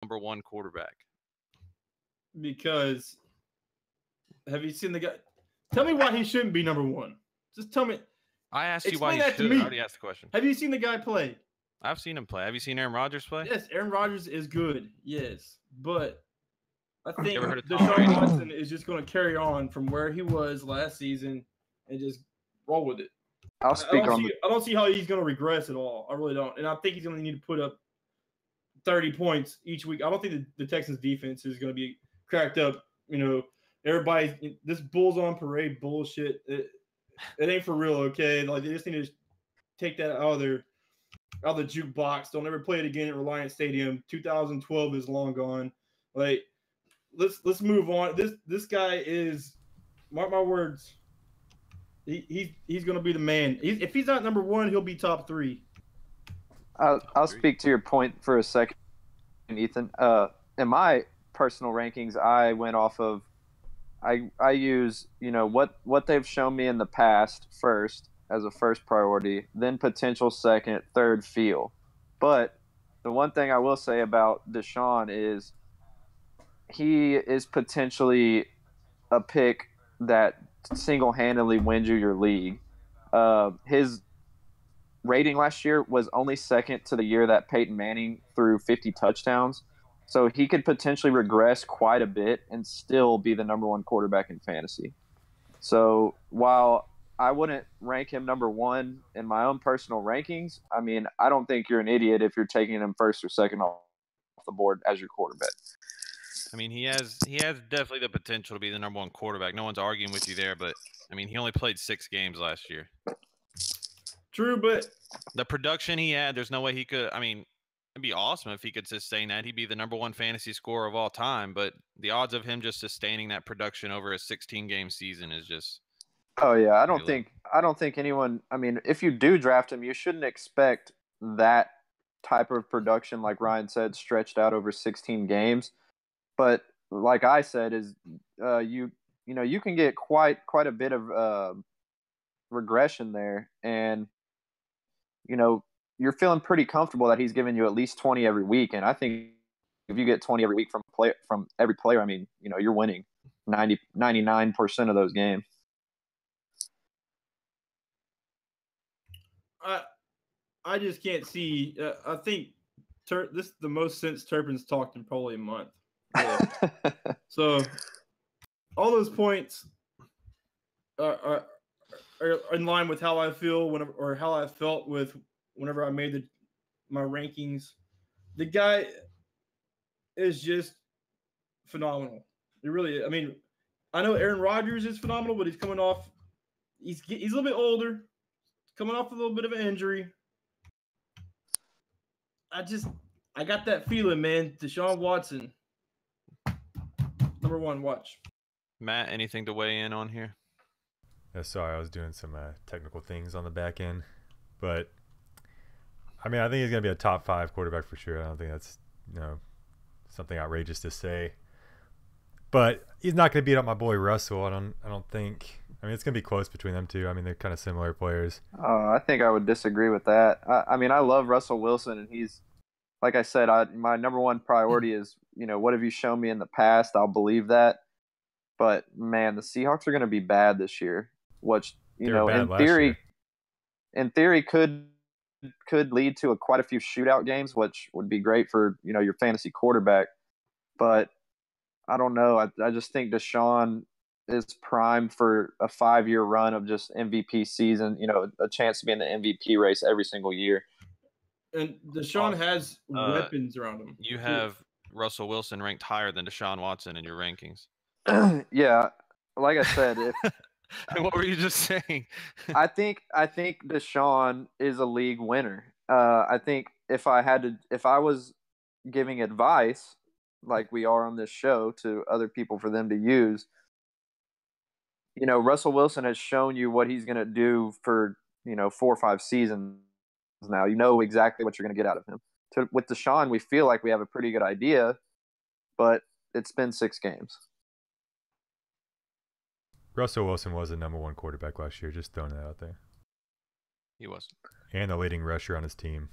number one quarterback? Because have you seen the guy? Tell me why he shouldn't be number one. Just tell me. I asked you why Explain he that to should. I me. already asked the question. Have you seen the guy play? I've seen him play. Have you seen Aaron Rodgers play? Yes, Aaron Rodgers is good. Yes, but I think Ever heard of Tom Deshaun Brady? Watson is just going to carry on from where he was last season and just roll with it. I'll speak on I don't see how he's going to regress at all. I really don't, and I think he's going to need to put up 30 points each week. I don't think the Texans defense is going to be cracked up. Everybody, this Bulls on parade bullshit. It ain't for real, okay? Like, they just need to take that out of the jukebox. Don't ever play it again at Reliant Stadium. 2012 is long gone. Like, let's move on. This guy is, mark my words, he's going to be the man. If he's not number one, he'll be top three. I'll speak to your point for a second, Ethan. In my personal rankings, I went off of I use what they've shown me in the past first as a first priority, then potential second, third feel. But the one thing I will say about Deshaun is he is potentially a pick that single-handedly wins you your league. His rating last year was only second to the year that Peyton Manning threw 50 touchdowns. So he could potentially regress quite a bit and still be the number one quarterback in fantasy. So while I wouldn't rank him number one in my own personal rankings, I mean, I don't think you're an idiot if you're taking him first or second off the board as your quarterback. I mean, he has definitely the potential to be the number one quarterback. No one's arguing with you there, but I mean, he only played 6 games last year. True, but the production he had, there's no way he could. I mean, it'd be awesome if he could sustain that. He'd be the number one fantasy scorer of all time, but the odds of him just sustaining that production over a 16-game season is just. Oh yeah, I don't think anyone. I mean, if you do draft him, you shouldn't expect that type of production, like Ryan said, stretched out over 16 games. But like I said, is you can get quite a bit of regression there, and you're feeling pretty comfortable that he's giving you at least 20 every week. And I think if you get 20 every week from every player, I mean, you're winning 99% of those games. I just can't see. I think this is the most since Turpin's talked in probably a month. Yeah. So all those points are in line with how I feel or how I felt whenever I made my rankings. The guy is just phenomenal. It really is. I mean, I know Aaron Rodgers is phenomenal, but he's coming off. He's a little bit older, coming off a little bit of an injury. I got that feeling, man. Deshaun Watson, number one. Watch. Matt, anything to weigh in on here? Sorry, I was doing some technical things on the back end, but I mean, I think he's gonna be a top 5 quarterback for sure. I don't think that's something outrageous to say, but he's not gonna beat up my boy Russell. I don't think. I mean, it's gonna be close between them two. I mean, they're kind of similar players. I think I would disagree with that. I mean, I love Russell Wilson, and he's, like I said, my number one priority is what have you shown me in the past? I'll believe that. But man, the Seahawks are going to be bad this year, which in theory could lead to quite a few shootout games, which would be great for your fantasy quarterback. But I don't know. I just think Deshaun is primed for a 5-year run of just MVP season. A chance to be in the MVP race every single year. And Deshaun has weapons around him. You have Russell Wilson ranked higher than Deshaun Watson in your rankings. Yeah, like I said, what were you just saying? I think Deshaun is a league winner. I think if I was giving advice like we are on this show to other people for them to use, Russell Wilson has shown you what he's going to do for 4 or 5 seasons now. You know exactly what you're going to get out of him. With Deshaun, we feel like we have a pretty good idea, but it's been 6 games. Russell Wilson was the number 1 quarterback last year. Just throwing that out there. He was. And the leading rusher on his team.